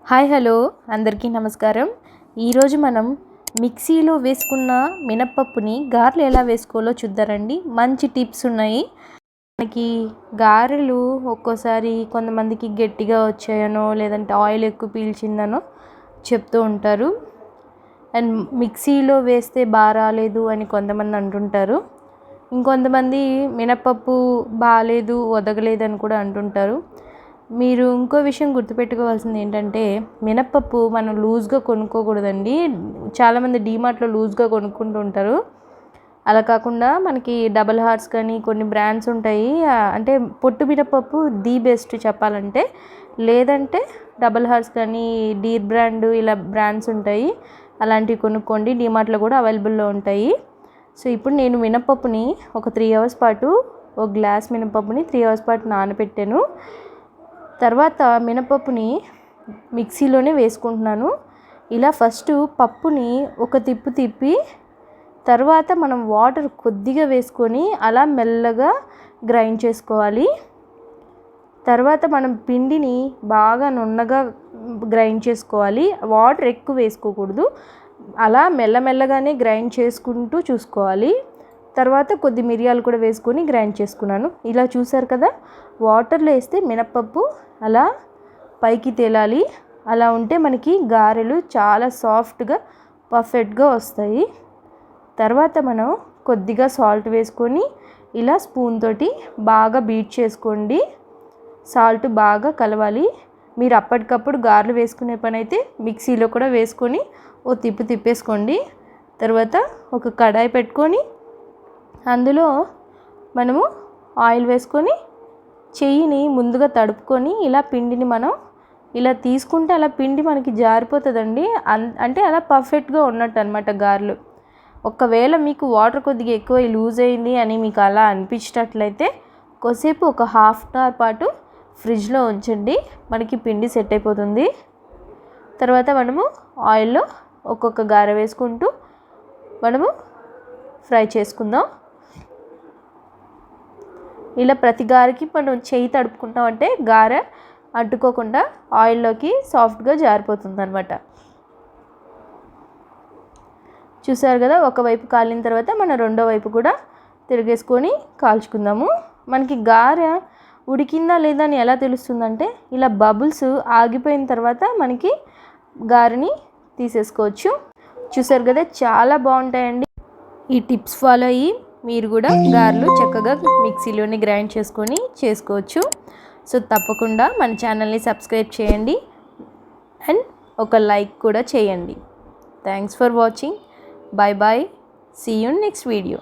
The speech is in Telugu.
హాయ్ హలో అందరికీ నమస్కారం. ఈరోజు మనం మిక్సీలో వేసుకున్న మినప్పప్పుని గారెలు ఎలా వేసుకోవాలో చూద్దారండి. మంచి టిప్స్ ఉన్నాయి. మనకి గారెలు ఒక్కోసారి కొంతమందికి గట్టిగా వచ్చాయనో లేదంటే ఆయిల్ ఎక్కువ పీల్చిందనో చెప్తూ ఉంటారు. అండ్ మిక్సీలో వేస్తే బాగా రాలేదు అని కొంతమంది అంటుంటారు. ఇంకొంతమంది మినప్పప్పు బాగాలేదు వదగలేదని కూడా అంటుంటారు. మీరు ఇంకో విషయం గుర్తుపెట్టుకోవాల్సింది ఏంటంటే, మినప్పప్పు మనం లూజ్గా కొనుక్కోకూడదండి. చాలామంది డీమార్ట్లో లూజ్గా కొనుక్కుంటూ ఉంటారు. అలా కాకుండా మనకి డబల్ హార్స్ కానీ కొన్ని బ్రాండ్స్ ఉంటాయి. అంటే పొట్టు మినప్పప్పు ది బెస్ట్ చెప్పాలంటే. లేదంటే డబల్ హార్స్ కానీ డీర్ బ్రాండ్ ఇలా బ్రాండ్స్ ఉంటాయి. అలాంటివి కొనుక్కోండి. డీమార్ట్లో కూడా అవైలబుల్లో ఉంటాయి. సో ఇప్పుడు నేను మినప్పప్పుని ఒక 3 అవర్స్ పాటు ఒక గ్లాస్ మినప్పప్పుని 3 అవర్స్ పాటు నానబెట్టాను. తర్వాత మినపప్పుని మిక్సీలోనే వేసుకుంటున్నాను. ఇలా ఫస్ట్ పప్పుని ఒక తిప్పు తిప్పి తర్వాత మనం వాటర్ కొద్దిగా వేసుకొని అలా మెల్లగా గ్రైండ్ చేసుకోవాలి. తర్వాత మనం పిండిని బాగా నున్నగా గ్రైండ్ చేసుకోవాలి. వాటర్ ఎక్కువ వేసుకోకూడదు. అలా మెల్లమెల్లగానే గ్రైండ్ చేసుకుంటూ చూసుకోవాలి. తర్వాత కొద్ది మిరియాలు కూడా వేసుకొని గ్రైండ్ చేసుకున్నాను. ఇలా చూసారు కదా, వాటర్లో వేస్తే మినప్పప్పు అలా పైకి తేలాలి. అలా ఉంటే మనకి గారెలు చాలా సాఫ్ట్గా పర్ఫెక్ట్గా వస్తాయి. తర్వాత మనం కొద్దిగా సాల్ట్ వేసుకొని ఇలా స్పూన్ తోటి బాగా బీట్ చేసుకోండి. సాల్ట్ బాగా కలవాలి. మీరు అప్పటికప్పుడు గారెలు వేసుకునే పని అయితే మిక్సీలో కూడా వేసుకొని ఓ తిప్పేసుకోండి. తర్వాత ఒక కడాయి పెట్టుకొని అందులో మనము ఆయిల్ వేసుకొని చెయ్యిని ముందుగా తడుపుకొని ఇలా పిండిని మనం ఇలా తీసుకుంటే అలా పిండి మనకి జారిపోతుందండి. అంటే అలా పర్ఫెక్ట్గా ఉన్నట్టు అనమాట గారెలు. ఒకవేళ మీకు వాటర్ కొద్దిగా ఎక్కువ లూజ్ అయింది అని మీకు అలా అనిపించినట్లయితే కొద్దిసేపు ఒక హాఫ్ అన్ అవర్ పాటు ఫ్రిడ్జ్లో ఉంచండి. మనకి పిండి సెట్ అయిపోతుంది. తర్వాత మనము ఆయిల్లో ఒక్కొక్క గారె వేసుకుంటూ మనము ఫ్రై చేసుకుందాం. ఇలా ప్రతి గారెకి మనం చేయి తడుపుకుంటామంటే గారె అంటుకోకుండా ఆయిల్లోకి సాఫ్ట్గా జారిపోతుంది అనమాట. చూసారు కదా, ఒకవైపు కాలిన తర్వాత మనం రెండో వైపు కూడా తిరిగేసుకొని కాల్చుకుందాము. మనకి గారె ఉడికిందా లేదా అని ఎలా తెలుస్తుందంటే ఇలా బబుల్స్ ఆగిపోయిన తర్వాత మనకి గారెని తీసేసుకోవచ్చు. చూసారు కదా, చాలా బాగుంటాయండి. ఈ టిప్స్ ఫాలో అయ్యి మీరు కూడా గారెలు చక్కగా మిక్సీలోనే గ్రైండ్ చేసుకొని చేసుకోవచ్చు. సో తప్పకుండా మన ఛానల్ని సబ్స్క్రైబ్ చేయండి అండ్ ఒక లైక్ కూడా చేయండి. Thanks for watching. Bye bye. See you next video.